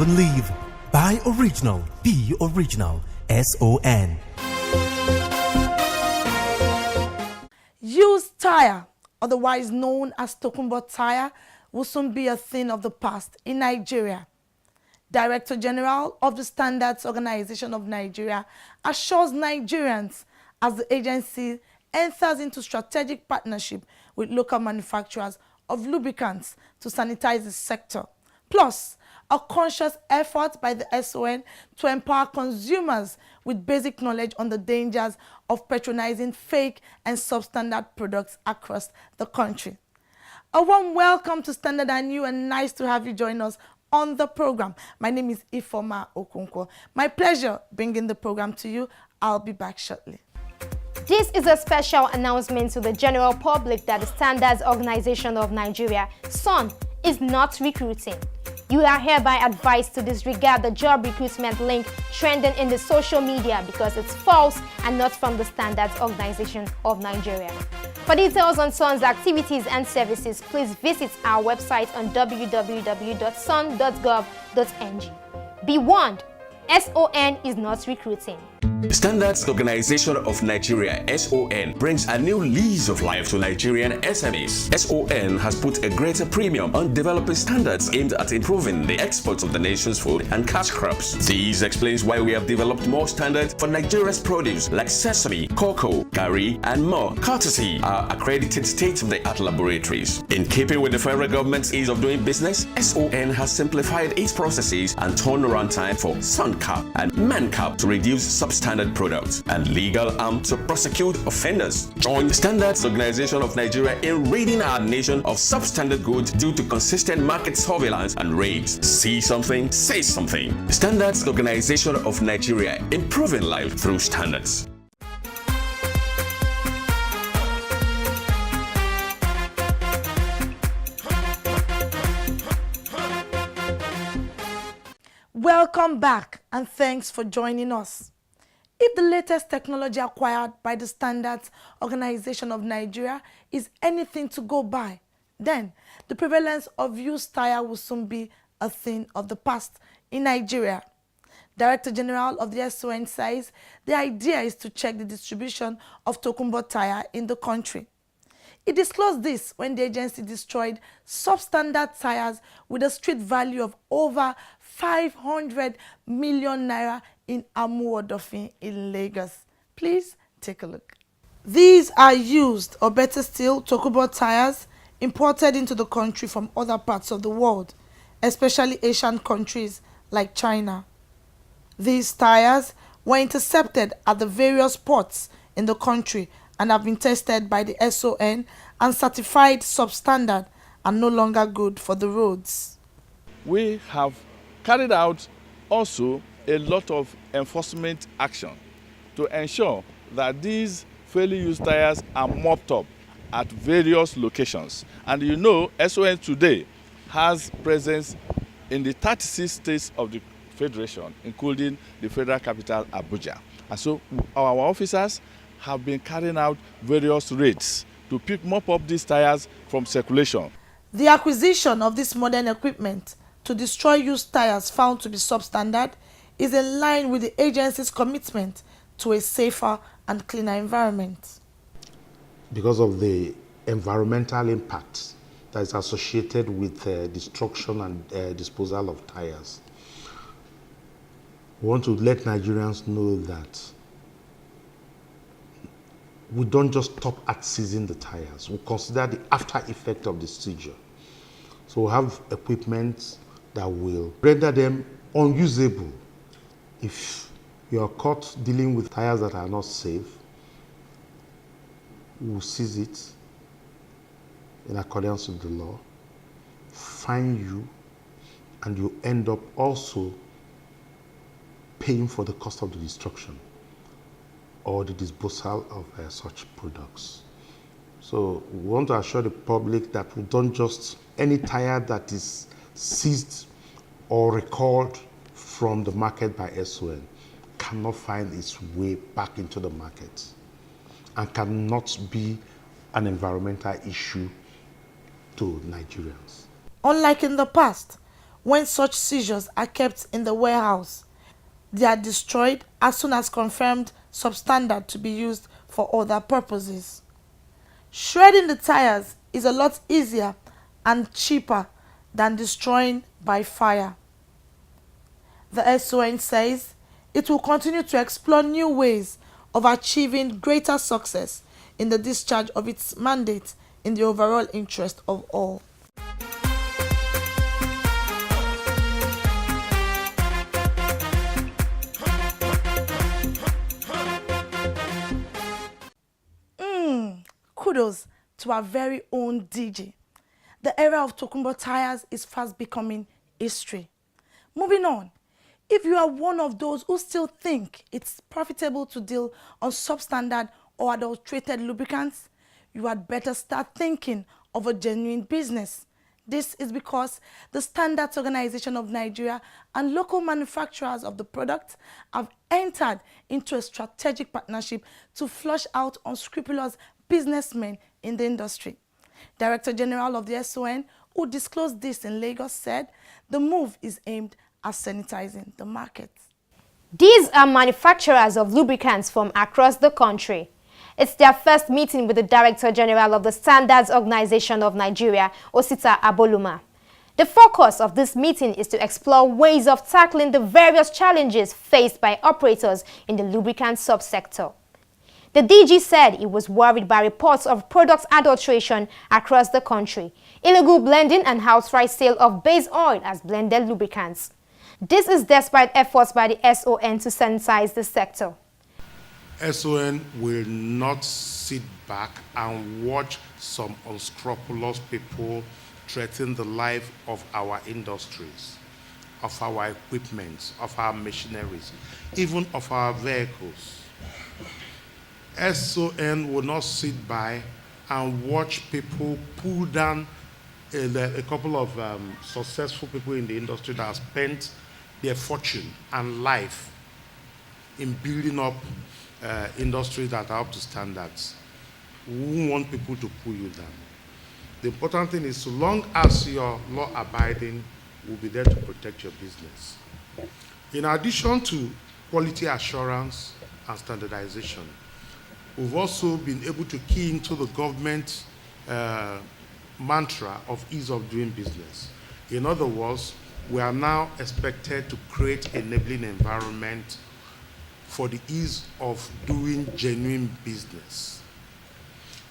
and live. Buy original, be original. SON. Used tire, otherwise known as Tokunbo tire, will soon be a thing of the past in Nigeria. Director General of the Standards Organization of Nigeria assures Nigerians as the agency enters into strategic partnership with local manufacturers of lubricants to sanitize the sector. Plus, a conscious effort by the SON to empower consumers with basic knowledge on the dangers of patronizing fake and substandard products across the country. A warm welcome to Standard and You, and nice to have you join us on the program. My name is Ifoma Okonkwo. My pleasure bringing the program to you. I'll be back shortly. This is a special announcement to the general public that the Standards Organization of Nigeria, SON, is not recruiting. You are hereby advised to disregard the job recruitment link trending in the social media because it's false and not from the Standards Organization of Nigeria. For details on SON's activities and services, please visit our website on www.son.gov.ng. Be warned, SON is not recruiting. The Standards Organization of Nigeria, SON, brings a new lease of life to Nigerian SMEs. SON has put a greater premium on developing standards aimed at improving the exports of the nation's food and cash crops. This explains why we have developed more standards for Nigeria's produce like sesame, cocoa, garri, and more, courtesy our accredited state-of-the-art laboratories. In keeping with the federal government's ease of doing business, SON has simplified its processes and turnaround time for SUNCAP and MANCAP to reduce substandard products and legal arm to prosecute offenders. Join the Standards Organization of Nigeria in ridding our nation of substandard goods due to consistent market surveillance and raids. See something, say something. The Standards Organization of Nigeria, improving life through standards. Welcome back, and thanks for joining us. If the latest technology acquired by the Standards Organization of Nigeria is anything to go by, then the prevalence of used tire will soon be a thing of the past in Nigeria. Director General of the SON says the idea is to check the distribution of Tokunbo tire in the country. He disclosed this when the agency destroyed substandard tires with a street value of over 500 million naira in Amuodofin in Lagos. Please take a look. These are used, or better still, Tokunbo tires imported into the country from other parts of the world, especially Asian countries like China. These tires were intercepted at the various ports in the country and have been tested by the SON and certified substandard and no longer good for the roads. We have carried out also a lot of enforcement action to ensure that these fairly used tires are mopped up at various locations. And you know, SON today has presence in the 36 states of the Federation, including the Federal Capital, Abuja. And so our officers have been carrying out various raids to mop up these tires from circulation. The acquisition of this modern equipment to destroy used tires found to be substandard is in line with the agency's commitment to a safer and cleaner environment. Because of the environmental impact that is associated with destruction and disposal of tires, we want to let Nigerians know that we don't just stop at seizing the tires. We consider the after effect of the seizure. So we have equipment that will render them unusable. If you are caught dealing with tires that are not safe, we will seize it in accordance with the law, fine you, and you end up also paying for the cost of the destruction or the disposal of such products. So we want to assure the public that we don't just, any tire that is seized or recalled from the market by SON cannot find its way back into the market and cannot be an environmental issue to Nigerians. Unlike in the past, When such seizures are kept in the warehouse, they are destroyed as soon as confirmed substandard to be used for other purposes. Shredding the tires is a lot easier and cheaper than destroying by fire. The SON says it will continue to explore new ways of achieving greater success in the discharge of its mandate in the overall interest of all. Kudos to our very own DJ. The era of Tokumbo tires is fast becoming history. Moving on, if you are one of those who still think it's profitable to deal on substandard or adulterated lubricants, you had better start thinking of a genuine business. This is because the Standards Organization of Nigeria and local manufacturers of the product have entered into a strategic partnership to flush out unscrupulous businessmen in the industry. Director General of the SON, who disclosed this in Lagos, said the move is aimed at sanitizing the market. These are manufacturers of lubricants from across the country. It's their first meeting with the Director General of the Standards Organization of Nigeria, Osita Aboluma. The focus of this meeting is to explore ways of tackling the various challenges faced by operators in the lubricant subsector. The DG said he was worried by reports of product adulteration across the country, illegal blending and outright sale of base oil as blended lubricants. This is despite efforts by the SON to sanitize the sector. SON will not sit back and watch some unscrupulous people threaten the life of our industries, of our equipment, of our machineries, even of our vehicles. SON will not sit by and watch people pull down a couple of successful people in the industry that have spent their fortune and life in building up industries that are up to standards. We won't want people to pull you down. The important thing is, so long as you're law-abiding, we'll be there to protect your business. In addition to quality assurance and standardization, we've also been able to key into the government mantra of ease of doing business. In other words, we are now expected to create an enabling environment for the ease of doing genuine business.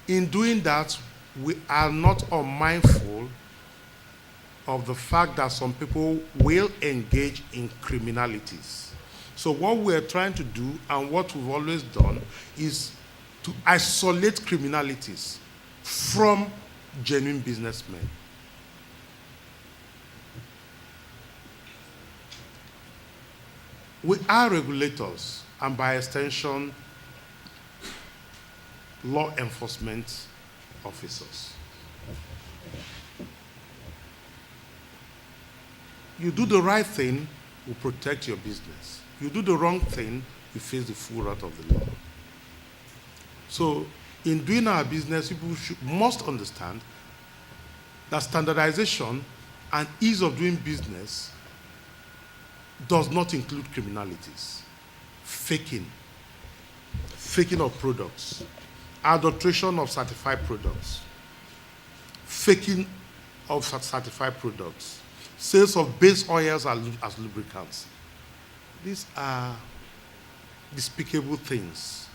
In doing that, we are not unmindful of the fact that some people will engage in criminalities. So what we're trying to do, and what we've always done, is to isolate criminalities from genuine businessmen. We are regulators, and by extension, law enforcement officers. You do the right thing, we protect your business. You do the wrong thing, you face the full wrath of the law. So, in doing our business, people must understand that standardization and ease of doing business does not include criminalities, faking of products, adulteration of certified products, faking of certified products, sales of base oils as lubricants. These are despicable things.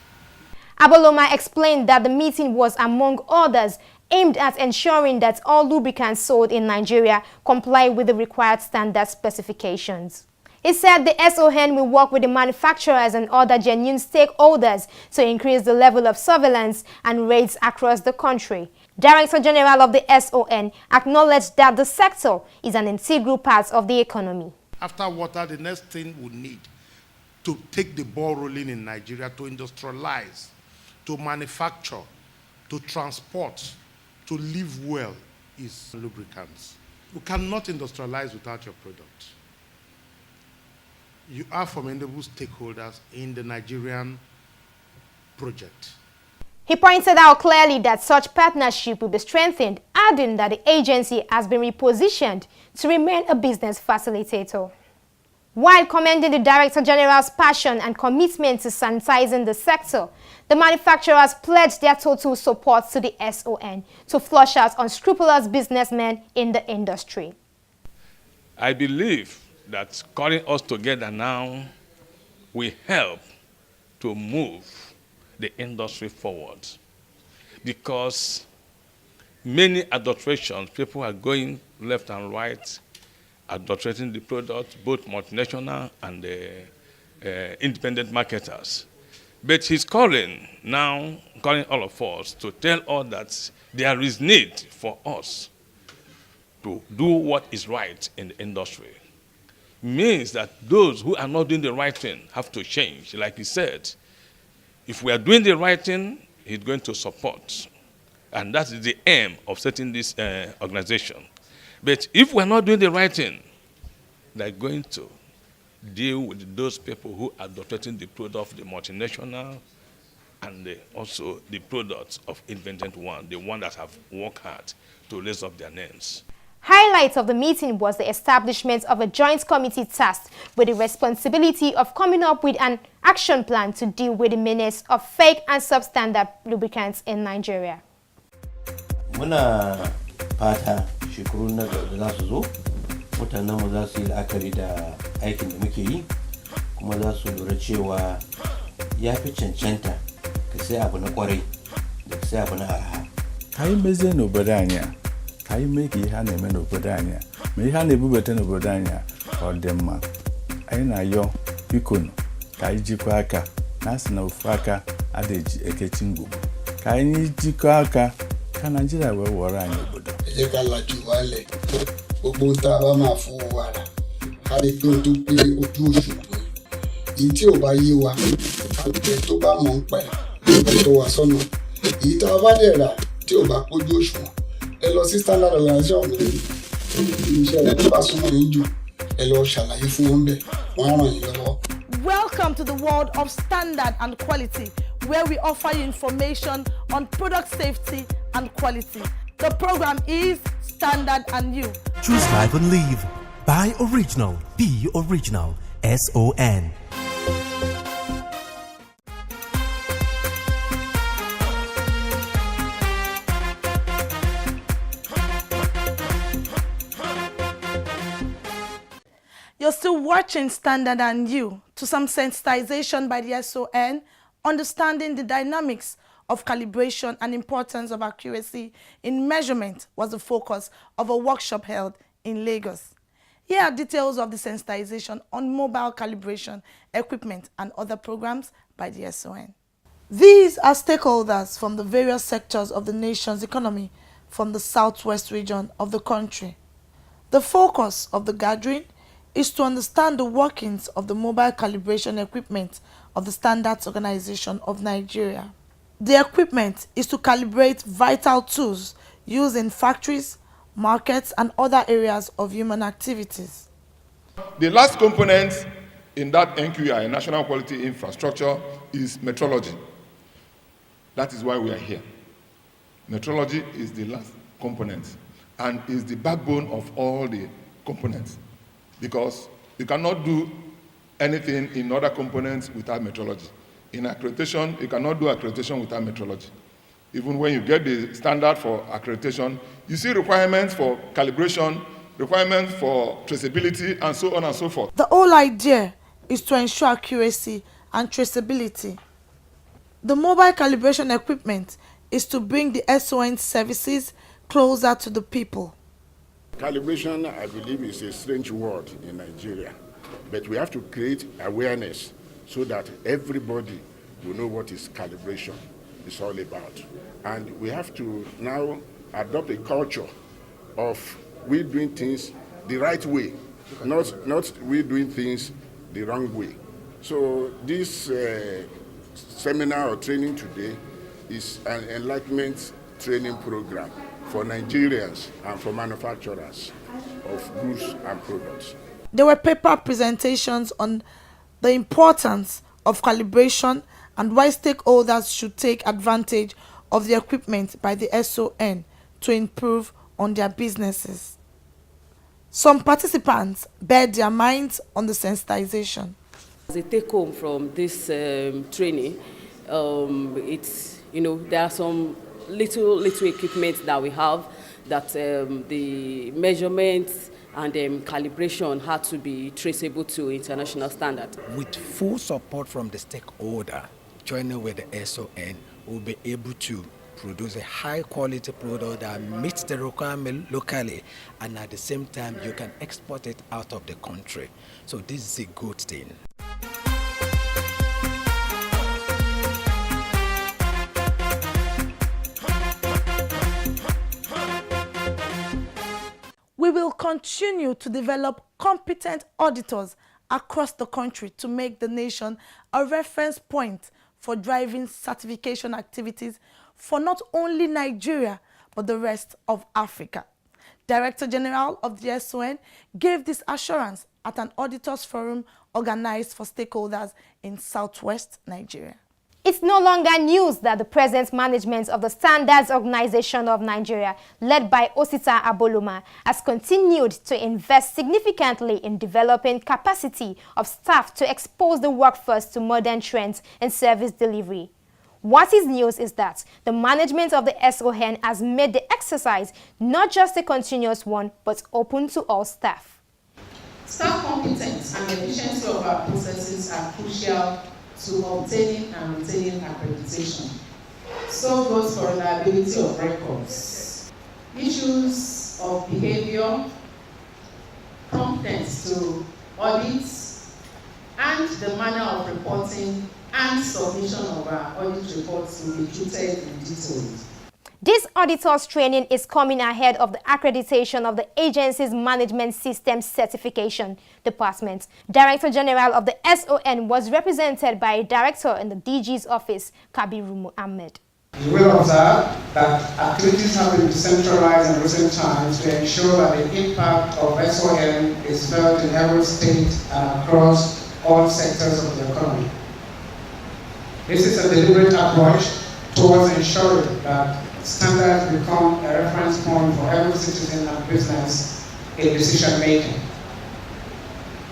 Aboloma explained that the meeting was, among others, aimed at ensuring that all lubricants sold in Nigeria comply with the required standard specifications. He said the SON will work with the manufacturers and other genuine stakeholders to increase the level of surveillance and raids across the country. Director General of the SON acknowledged that the sector is an integral part of the economy. After water, the next thing we need to take the ball rolling in Nigeria, to industrialize, to manufacture, to transport, to live well, is lubricants. You cannot industrialize without your product. You are formidable stakeholders in the Nigerian project. He pointed out clearly that such partnership will be strengthened, adding that the agency has been repositioned to remain a business facilitator. While commending the Director General's passion and commitment to sanitizing the sector, the manufacturers pledged their total support to the SON to flush out unscrupulous businessmen in the industry. I believe that calling us together now will help to move the industry forward, because many adulterations, people are going left and right, adulterating the product, both multinational and independent marketers. But he's calling all of us to tell us that there is need for us to do what is right in the industry. Means that those who are not doing the right thing have to change. Like he said, if we are doing the right thing, he's going to support. And that is the aim of setting this organization. But if we're not doing the right thing, they're going to deal with those people who are adulterating the product of the multinational and also the products of independent one, the one that have worked hard to raise up their names. Highlight of the meeting was the establishment of a joint committee tasked with the responsibility of coming up with an action plan to deal with the menace of fake and substandard lubricants in Nigeria. Muna fata shekaru na da za su zo, mutanen mu za su yi la'akari da aikin da muke yi, kuma za su lura cewa ya fi cancanta ka sai abu na kwarai da ka sai abu na arha. Kai meze n'obodo anyị a, kai mee ka ihe a na-eme n'obodo anyị a, ma ihe a na-ebubata n'obodo anyị a ọ dị mma. Anyị na-ayọ biko ka anyị jikọọ aka, na asị na ofu aka adịghị ekechi ngwugwu. Ka anyị jikọọ aka ka Nigeria wee wọrọ anyị obodo. Ẹ ká lajú wálẹ̀, gbogbo tá a bá máa fún wa rà, ká lè pé o tó pé ojú òṣùwọ̀n. Èyí tí ò bá yé wa, àgbẹ̀ tó bá mọ̀ ń pẹ́, ẹ tó wà sọ́nà. Èyí tá a bá dẹ̀ rà tí ò bá pójú òṣùwọ̀n, ẹ lọ sí standard organization iṣẹ́ rẹ̀ tó bá súnmọ́ yín jù, ẹ lọ ṣàlàyé fún wọn bẹ́ẹ̀, wọ́n á ràn yín lọ́wọ́. Welcome to the world of standard and quality, where we offer you information on product safety and quality. The program is Standard and You. Choose life and live. Buy original. Be original. SON. You're still watching Standard and You, to some sensitization by the SON, understanding the dynamics of calibration and importance of accuracy in measurement was the focus of a workshop held in Lagos. Here are details of the sensitization on mobile calibration equipment and other programs by the SON. These are stakeholders from the various sectors of the nation's economy from the southwest region of the country. The focus of the gathering is to understand the workings of the mobile calibration equipment of the Standards Organization of Nigeria. The equipment is to calibrate vital tools used in factories, markets, and other areas of human activities. The last component in that NQI, National Quality Infrastructure, is metrology. That is why we are here. Metrology is the last component and is the backbone of all the components, because you cannot do anything in other components without metrology. In accreditation, you cannot do accreditation without metrology. Even when you get the standard for accreditation, you see requirements for calibration, requirements for traceability, and so on and so forth. The whole idea is to ensure accuracy and traceability. The mobile calibration equipment is to bring the SON services closer to the people. Calibration, I believe, is a strange word in Nigeria, but we have to create awareness so that everybody will know what is calibration is all about. And we have to now adopt a culture of we doing things the right way, not we doing things the wrong way. So this seminar or training today is an enlightenment training program for Nigerians and for manufacturers of goods and products. There were paper presentations on the importance of calibration and why stakeholders should take advantage of the equipment by the SON to improve on their businesses. Some participants bared their minds on the sensitization. As a take home from this training, it's, there are some little equipment that we have that the measurements and calibration had to be traceable to international standard. With full support from the stakeholder, joining with the SON, we'll be able to produce a high quality product that meets the requirement locally, and at the same time you can export it out of the country. So this is a good thing. We will continue to develop competent auditors across the country to make the nation a reference point for driving certification activities for not only Nigeria, but the rest of Africa. Director General of the SON gave this assurance at an auditors forum organized for stakeholders in southwest Nigeria. It's no longer news that the present management of the Standards Organization of Nigeria, led by Osita Aboloma, has continued to invest significantly in developing capacity of staff to expose the workforce to modern trends in service delivery. What is news is that the management of the SON has made the exercise not just a continuous one, but open to all staff. Staff competence and efficiency of our processes are crucial to obtaining and retaining accreditation. So goes for reliability of records. Issues of behavior, competence to audits, and the manner of reporting and submission of our audit reports will be treated in detail. This auditor's training is coming ahead of the accreditation of the agency's Management Systems Certification Department. Director General of the SON was represented by a director in the DG's office, Kabiru Ahmed. You will observe that activities have been decentralized in recent times to ensure that the impact of SON is felt in every state and across all sectors of the economy. This is a deliberate approach towards ensuring that standards become a reference point for every citizen and business in decision making.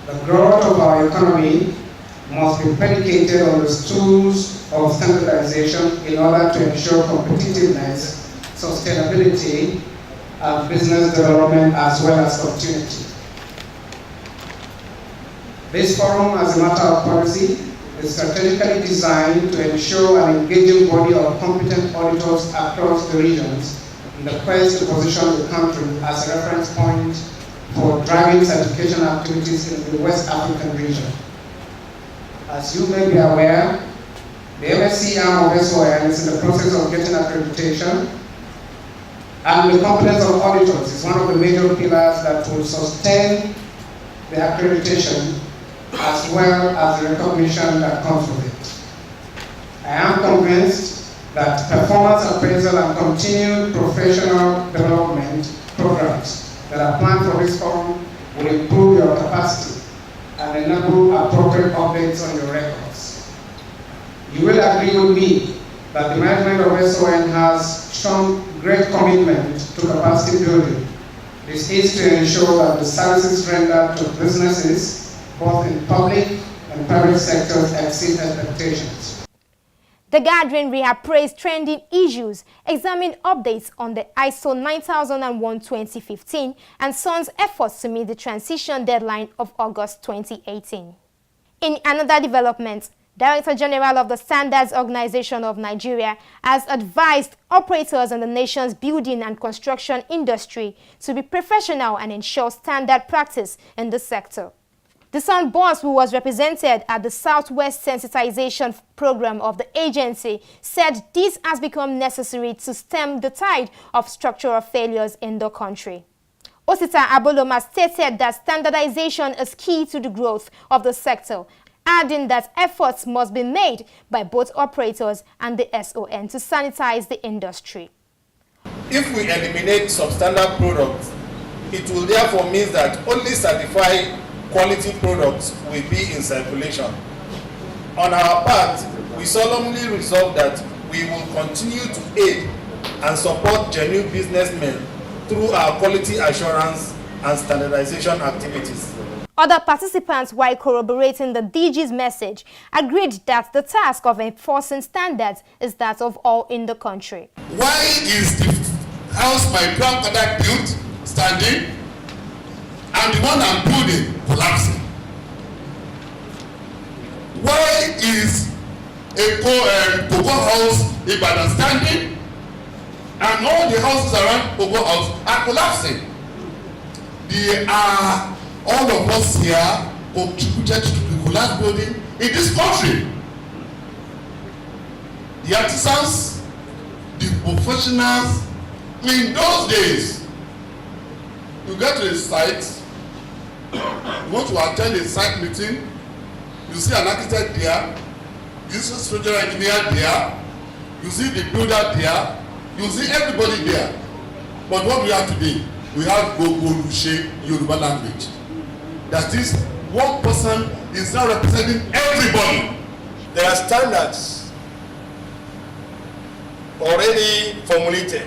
The growth of our economy must be predicated on the tools of standardization in order to ensure competitiveness, sustainability, and business development as well as continuity. This forum, as a matter of policy, is strategically designed to ensure an engaging body of competent auditors across the regions in the quest to position the country as a reference point for driving certification activities in the West African region. As you may be aware, the MSc arm of SON is in the process of getting accreditation, and the competence of auditors is one of the major pillars that will sustain the accreditation as well as the recognition that comes with it. I am convinced that performance appraisal and continued professional development programs that are planned for this forum will improve your capacity and enable appropriate updates on your records. You will agree with me that the management of SON has shown great commitment to capacity building. This is to ensure that the services rendered to businesses both in public and private sectors exceed expectations. The gathering reappraised trending issues, examined updates on the ISO 9001-2015 and SON's efforts to meet the transition deadline of August 2018. In another development, Director General of the Standards Organization of Nigeria has advised operators in the nation's building and construction industry to be professional and ensure standard practice in the sector. The SON boss, who was represented at the Southwest Sensitization program of the agency, said this has become necessary to stem the tide of structural failures in the country. Osita Aboloma stated that standardization is key to the growth of the sector, adding that efforts must be made by both operators and the SON to sanitize the industry. If we eliminate substandard products, it will therefore mean that only certified quality products will be in circulation. On our part, we solemnly resolve that we will continue to aid and support genuine businessmen through our quality assurance and standardization activities. Other participants, while corroborating the DG's message, agreed that the task of enforcing standards is that of all in the country. Why is the house my grandfather built standing and the one I'm building collapsing? Why is a cocoa house in Ibadan standing and all the houses around cocoa house are collapsing? They are, all of us here contributed to the collapse building in this country. The artisans, the professionals. In those days, you get to a site, you want to attend a site meeting, you see an architect there, you see a structural engineer there, you see the builder there, you see everybody there. But what we have today, we have Gogolushe Yoruba language. That is, one person is now representing everybody. There are standards already formulated,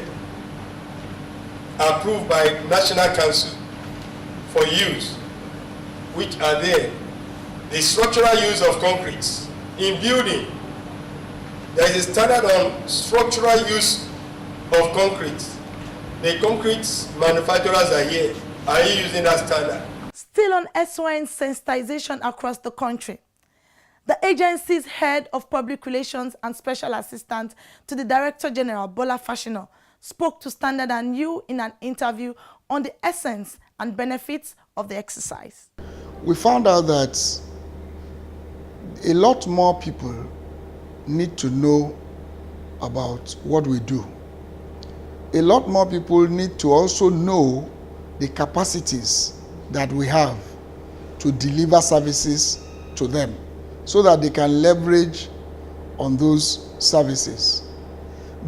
approved by National Council for use, which are there. The structural use of concrete in building. There is a standard on structural use of concrete. The concrete manufacturers are here. Are you using that standard? Still on SON sensitization across the country, the agency's head of public relations and special assistant to the Director General, Bola Fashino, spoke to Standard and You in an interview on the essence and benefits of the exercise. We found out that a lot more people need to know about what we do. A lot more people need to also know the capacities that we have to deliver services to them so that they can leverage on those services.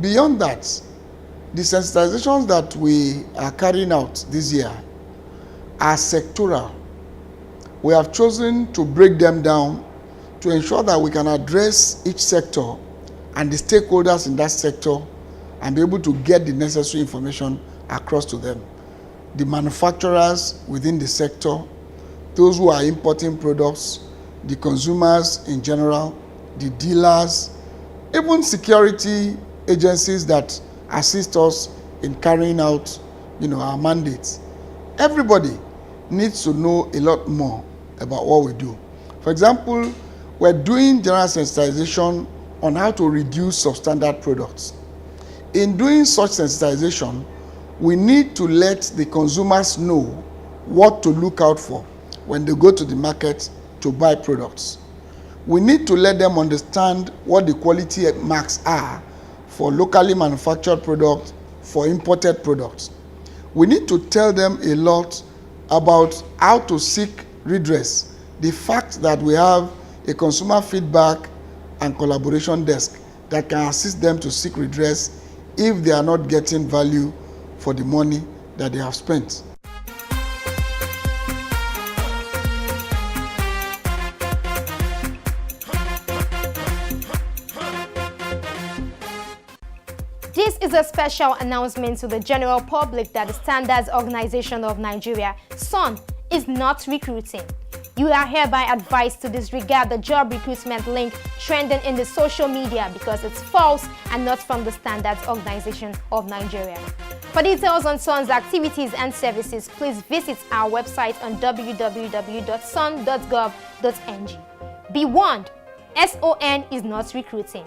Beyond that, the sensitizations that we are carrying out this year are sectoral. We have chosen to break them down to ensure that we can address each sector and the stakeholders in that sector and be able to get the necessary information across to them. The manufacturers within the sector, those who are importing products, the consumers in general, the dealers, even security agencies that assist us in carrying out, our mandates. Everybody needs to know a lot more about what we do. For example, we're doing general sensitization on how to reduce substandard products. In doing such sensitization, we need to let the consumers know what to look out for when they go to the market to buy products. We need to let them understand what the quality marks are for locally manufactured products, for imported products. We need to tell them a lot about how to seek redress. The fact that we have a consumer feedback and collaboration desk that can assist them to seek redress if they are not getting value for the money that they have spent. This is a special announcement to the general public that the Standards Organization of Nigeria, SON, is not recruiting. You are hereby advised to disregard the job recruitment link trending in the social media because it's false and not from the Standards Organization of Nigeria. For details on SON's activities and services, please visit our website on www.son.gov.ng. Be warned, SON is not recruiting.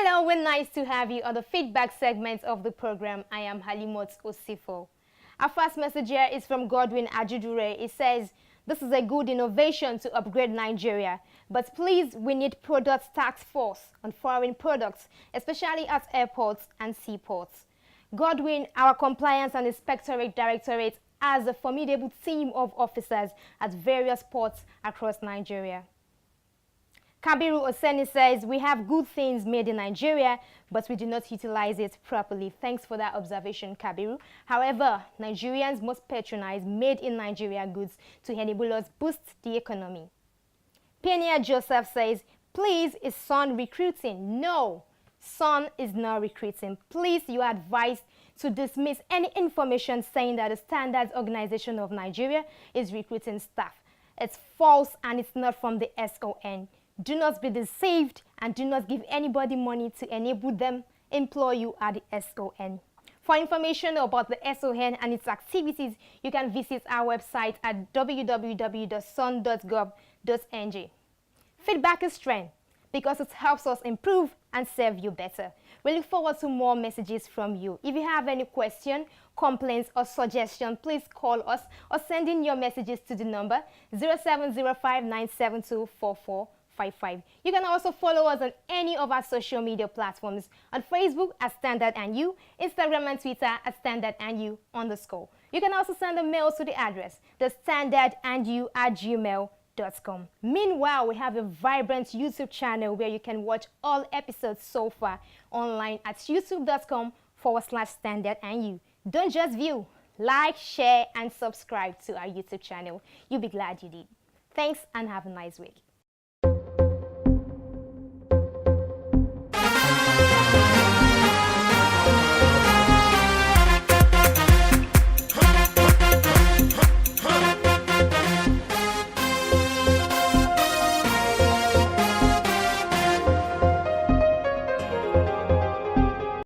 Hello, we're nice to have you on the feedback segment of the program. I am Halimot Osifo. Our first message here is from Godwin Ajudure. It says, this is a good innovation to upgrade Nigeria, but please, we need product task force on foreign products, especially at airports and seaports. Godwin, our Compliance and Inspectorate Directorate, has a formidable team of officers at various ports across Nigeria. Kabiru Oseni says, we have good things made in Nigeria, but we do not utilize it properly. Thanks for that observation, Kabiru. However, Nigerians must patronize made in Nigeria goods to enable us boost the economy. Pioneer Joseph says, please, is Son recruiting? No, Son is not recruiting. Please, you are advised to dismiss any information saying that the Standards Organization of Nigeria is recruiting staff. It's false and it's not from the SON. Do not be deceived and do not give anybody money to enable them employ you at the SON. For information about the SON and its activities, you can visit our website at www.son.gov.ng. Feedback is strength because it helps us improve and serve you better. We look forward to more messages from you. If you have any question, complaints or suggestion, please call us or send in your messages to the number 0705-972-4455. You can also follow us on any of our social media platforms, on Facebook at Standard and You, Instagram and Twitter at Standard and You _. You can also send a mail to the address, thestandardandyou@gmail.com. Meanwhile, we have a vibrant YouTube channel where you can watch all episodes so far online at youtube.com/Standard and You. Don't just view, like, share, and subscribe to our YouTube channel. You'll be glad you did. Thanks and have a nice week.